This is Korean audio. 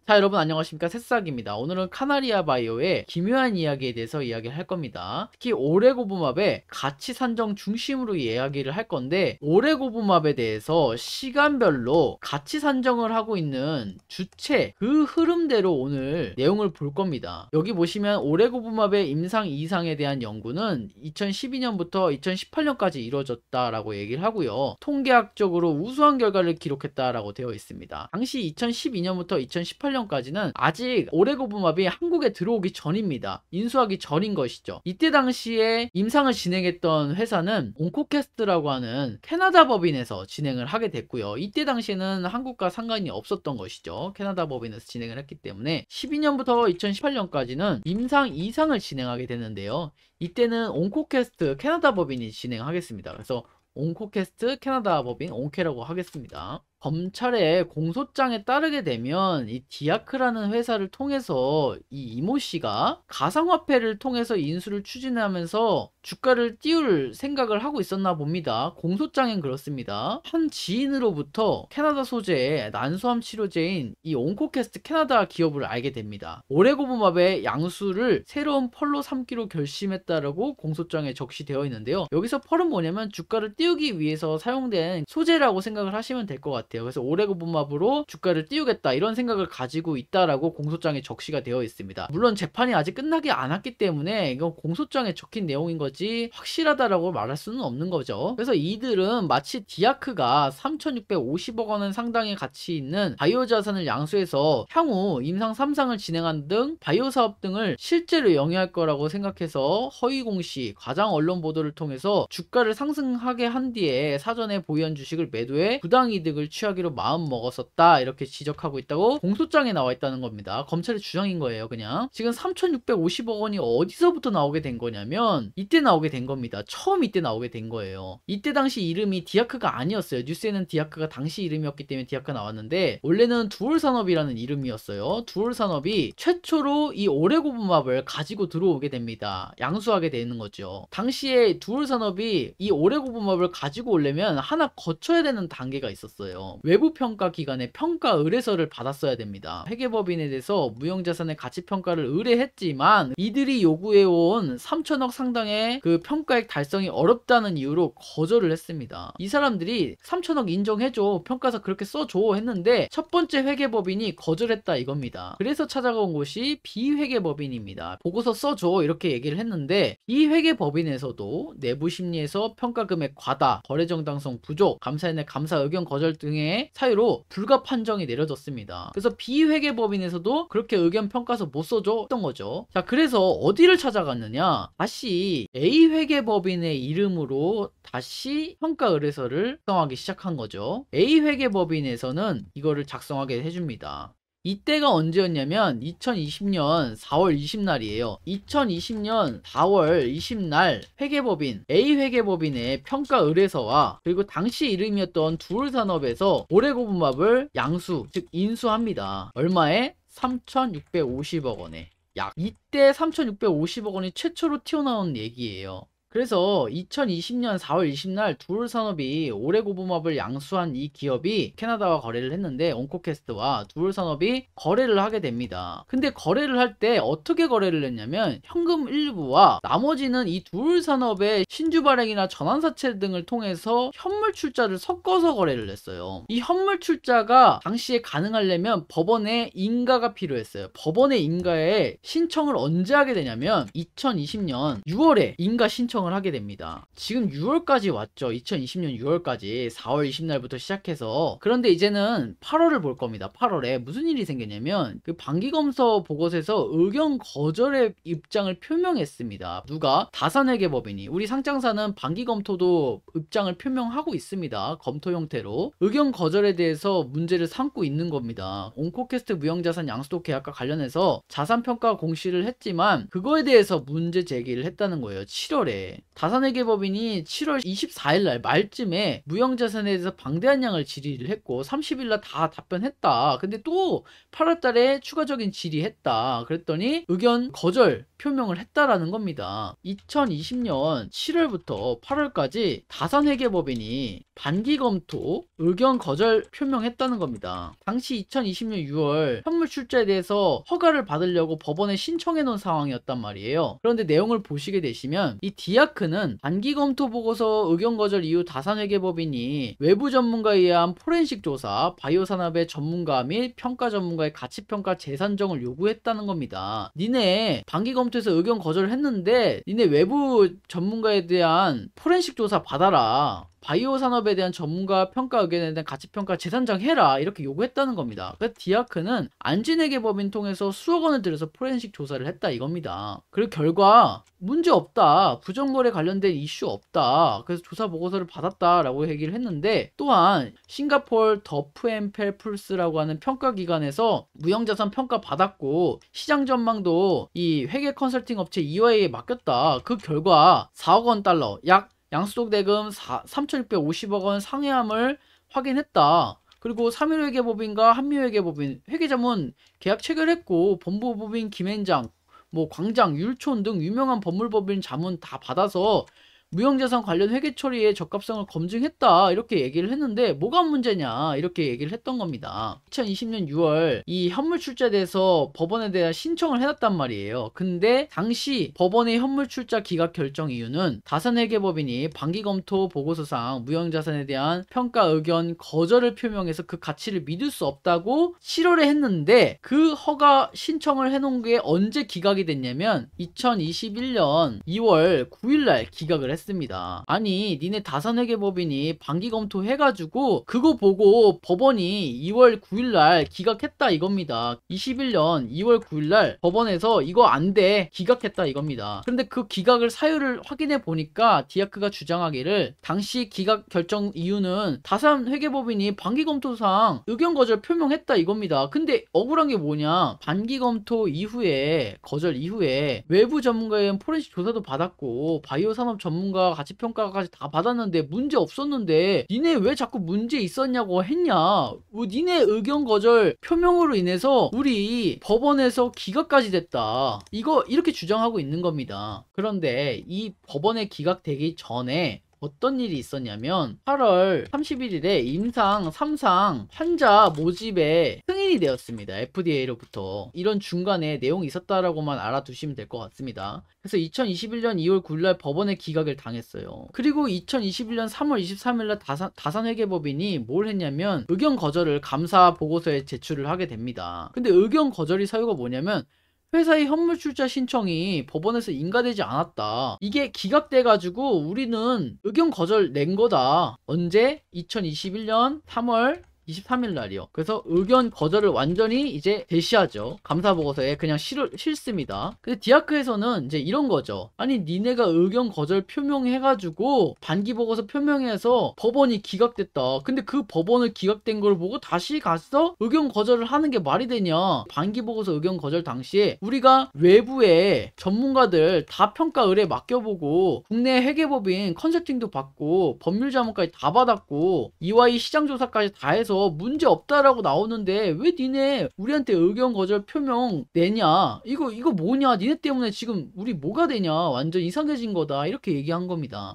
자, 여러분 안녕하십니까, 새싹입니다. 오늘은 카나리아 바이오의 기묘한 이야기에 대해서 이야기를 할 겁니다. 특히 오레고브맙의 가치 산정 중심으로 이야기를 할 건데, 오레고브맙에 대해서 시간별로 가치 산정을 하고 있는 주체, 그 흐름대로 오늘 내용을 볼 겁니다. 여기 보시면 오레고브맙의 임상 이상에 대한 연구는 2012년부터 2018년까지 이루어졌다라고 얘기를 하고요. 통계학적으로 우수한 결과를 기록했다라고 되어 있습니다. 당시 2012년부터 2018년까지는 아직 오레고브맙이 한국에 들어오기 전입니다. 인수하기 전인 것이죠. 이때 당시에 임상을 진행했던 회사는 온코캐스트라고 하는 캐나다 법인에서 진행을 하게 됐고요. 이때 당시에는 한국과 상관이 없었던 것이죠. 캐나다 법인에서 진행을 했기 때문에 12년부터 2018년까지는 임상 이상을 진행하게 됐는데요. 이때는 온코캐스트 캐나다 법인이 진행하겠습니다. 그래서 온코캐스트 캐나다 법인 온캐라고 하겠습니다. 검찰의 공소장에 따르게 되면 이 디아크라는 회사를 통해서 이 이모 씨가 가상화폐를 통해서 인수를 추진하면서 주가를 띄울 생각을 하고 있었나 봅니다. 공소장엔 그렇습니다. 한 지인으로부터 캐나다 소재의 난소암 치료제인 이 온코캐스트 캐나다 기업을 알게 됩니다. 오레고브맙의 양수를 새로운 펄로 삼기로 결심했다라고 공소장에 적시되어 있는데요. 여기서 펄은 뭐냐면 주가를 띄우기 위해서 사용된 소재라고 생각을 하시면 될 것 같아요. 그래서 오레고브맙으로 주가를 띄우겠다 이런 생각을 가지고 있다라고 공소장에 적시가 되어 있습니다. 물론 재판이 아직 끝나지 않았기 때문에 이건 공소장에 적힌 내용인 거지 확실하다라고 말할 수는 없는 거죠. 그래서 이들은 마치 디아크가 3,650억 원 상당의 가치 있는 바이오 자산을 양수해서 향후 임상 3상을 진행한 등 바이오 사업 등을 실제로 영위할 거라고 생각해서 허위 공시, 과장 언론 보도를 통해서 주가를 상승하게 한 뒤에 사전에 보유한 주식을 매도해 부당 이득을 취하기로 마음 먹었었다 이렇게 지적하고 있다고 공소장에 나와 있다는 겁니다. 검찰의 주장인 거예요. 그냥 지금 3,650억 원이 어디서부터 나오게 된 거냐면 이때 나오게 된 겁니다. 처음 이때 나오게 된 거예요. 이때 당시 이름이 디아크가 아니었어요. 뉴스에는 디아크가 당시 이름이었기 때문에 디아크가 나왔는데 원래는 두올산업이라는 이름이었어요. 두올산업이 최초로 이 오레고브맙을 가지고 들어오게 됩니다. 양수하게 되는 거죠. 당시에 두올산업이 이 오레고브맙을 가지고 오려면 하나 거쳐야 되는 단계가 있었어요. 외부 평가 기관의 평가 의뢰서를 받았어야 됩니다. 회계법인에 대해서 무형자산의 가치평가를 의뢰했지만 이들이 요구해온 3천억 상당의 그 평가액 달성이 어렵다는 이유로 거절을 했습니다. 이 사람들이 3천억 인정해줘, 평가서 그렇게 써줘 했는데 첫 번째 회계법인이 거절했다 이겁니다. 그래서 찾아간 곳이 비회계법인입니다. 보고서 써줘 이렇게 얘기를 했는데 이 회계법인에서도 내부 심리에서 평가 금액 과다, 거래 정당성 부족, 감사인의 감사 의견 거절 등의 사유로 불가 판정이 내려졌습니다. 그래서 비회계법인에서도 그렇게 의견 평가서 못 써줘 했던 거죠. 자, 그래서 어디를 찾아갔느냐, 다시 A회계법인의 이름으로 다시 평가 의뢰서를 작성하기 시작한 거죠. A회계법인에서는 이거를 작성하게 해줍니다. 이때가 언제였냐면 2020년 4월 20날이에요. 2020년 4월 20날 회계법인 A회계법인의 평가 의뢰서와 그리고 당시 이름이었던 두올산업에서 오레고브맙을 양수, 즉 인수합니다. 얼마에? 3,650억 원에. 약 이때 3,650억 원이 최초로 튀어나온 얘기예요. 그래서 2020년 4월 20날 두올산업이 오레고브맙을 양수한 이 기업이 캐나다와 거래를 했는데 온코캐스트와 두올산업이 거래를 하게 됩니다. 근데 거래를 할 때 어떻게 거래를 했냐면 현금 일부와 나머지는 이 두올산업의 신주 발행이나 전환사채 등을 통해서 현물 출자를 섞어서 거래를 했어요. 이 현물 출자가 당시에 가능하려면 법원의 인가가 필요했어요. 법원의 인가에 신청을 언제 하게 되냐면 2020년 6월에 인가 신청을 하게 됩니다. 지금 6월까지 왔죠. 2020년 6월까지 4월 20날부터 시작해서. 그런데 이제는 8월을 볼 겁니다. 8월에 무슨 일이 생겼냐면 그 반기검사 보고서에서 의견 거절의 입장을 표명했습니다. 누가? 다산회계법인이. 우리 상장사는 반기검토도 입장을 표명하고 있습니다. 검토 형태로. 의견 거절에 대해서 문제를 삼고 있는 겁니다. 온코캐스트 무형자산 양수도 계약과 관련해서 자산평가 공시를 했지만 그거에 대해서 문제 제기를 했다는 거예요. 7월에. 했는데 다산회계법인이 7월 24일 날 말쯤에 무형자산에 대해서 방대한 양을 질의를 했고 30일 날 다 답변했다. 근데 또 8월 달에 추가적인 질의했다. 그랬더니 의견 거절 표명을 했다라는 겁니다. 2020년 7월부터 8월까지 다산회계법인이 반기 검토 의견 거절 표명했다는 겁니다. 당시 2020년 6월 현물 출자에 대해서 허가를 받으려고 법원에 신청해 놓은 상황이었단 말이에요. 그런데 내용을 보시게 되시면 이 디아크는 반기 검토 보고서 의견 거절 이후 다산회계법인이 외부 전문가에 의한 포렌식 조사, 바이오 산업의 전문가 및 평가 전문가의 가치평가 재산정을 요구했다는 겁니다. 니네 반기 검토에서 의견 거절을 했는데 니네 외부 전문가에 대한 포렌식 조사 받아라. 바이오 산업에 대한 전문가 평가 의견에 대한 가치평가 재산정 해라 이렇게 요구했다는 겁니다. 그래서 디아크는 안진회계법인 통해서 수억 원을 들여서 포렌식 조사를 했다 이겁니다. 그리고 결과 문제 없다, 부정거래 관련된 이슈 없다, 그래서 조사 보고서를 받았다라고 얘기를 했는데, 또한 싱가포르 더프앤펠풀스라고 하는 평가기관에서 무형자산 평가 받았고 시장 전망도 이 회계 컨설팅 업체 EY에 맡겼다. 그 결과 4억 원 달러 약 양수독 대금 3,650억 원 상회함을 확인했다. 그리고 3.1회계법인과 한미회계법인 회계자문 계약 체결했고 법무법인 김앤장, 광장, 율촌 등 유명한 법물법인 자문 다 받아서 무형자산 관련 회계 처리의 적합성을 검증했다 이렇게 얘기를 했는데 뭐가 문제냐 이렇게 얘기를 했던 겁니다. 2020년 6월 이 현물 출자에 대해서 법원에 대한 신청을 해놨단 말이에요. 근데 당시 법원의 현물 출자 기각 결정 이유는 다산회계법인이 반기검토 보고서상 무형자산에 대한 평가 의견 거절을 표명해서 그 가치를 믿을 수 없다고 7월에 했는데 그 허가 신청을 해놓은 게 언제 기각이 됐냐면 2021년 2월 9일날 기각을 했습니다. 아니 니네 다산회계법인이 반기검토 해가지고 그거 보고 법원이 2월 9일날 기각했다 이겁니다. 21년 2월 9일날 법원에서 이거 안돼 기각했다 이겁니다. 그런데 그 기각을 사유를 확인해 보니까 디아크가 주장하기를 당시 기각 결정 이유는 다산회계법인이 반기검토상 의견 거절 표명했다 이겁니다. 근데 억울한 게 뭐냐, 반기검토 이후에 거절 이후에 외부 전문가에 의한 포렌식 조사도 받았고 바이오 산업 전문가 가치평가까지 다 받았는데 문제 없었는데 니네 왜 자꾸 문제 있었냐고 했냐. 니네 의견 거절 표명으로 인해서 우리 법원에서 기각까지 됐다. 이거 이렇게 주장하고 있는 겁니다. 그런데 이 법원에 기각되기 전에 어떤 일이 있었냐면 8월 31일에 임상 3상 환자 모집에 승인이 되었습니다. FDA로부터. 이런 중간에 내용이 있었다라고만 알아두시면 될 것 같습니다. 그래서 2021년 2월 9일날 법원에 기각을 당했어요. 그리고 2021년 3월 23일날 다산회계법인이 뭘 했냐면 의견 거절을 감사 보고서에 제출을 하게 됩니다. 근데 의견 거절이 사유가 뭐냐면 회사의 현물 출자 신청이 법원에서 인가되지 않았다. 이게 기각돼가지고 우리는 의견 거절 낸 거다. 언제? 2021년 3월 23일 날이요. 그래서 의견 거절을 완전히 이제 제시하죠. 감사보고서에 그냥 싫습니다. 근데 디아크에서는 이제 이런 거죠. 아니 니네가 의견 거절 표명해가지고 반기보고서 표명해서 법원이 기각됐다. 근데 그 법원을 기각된 걸 보고 다시 가서 의견 거절을 하는 게 말이 되냐. 반기보고서 의견 거절 당시에 우리가 외부의 전문가들 다 평가 의뢰 맡겨보고 국내 회계법인 컨설팅도 받고 법률자문까지 다 받았고 EY 시장조사까지 다 해서 문제 없다라고 나오는데 왜 니네 우리한테 의견 거절 표명 내냐. 이거 뭐냐. 니네 때문에 지금 우리 뭐가 되냐. 완전 이상해진 거다. 이렇게 얘기한 겁니다.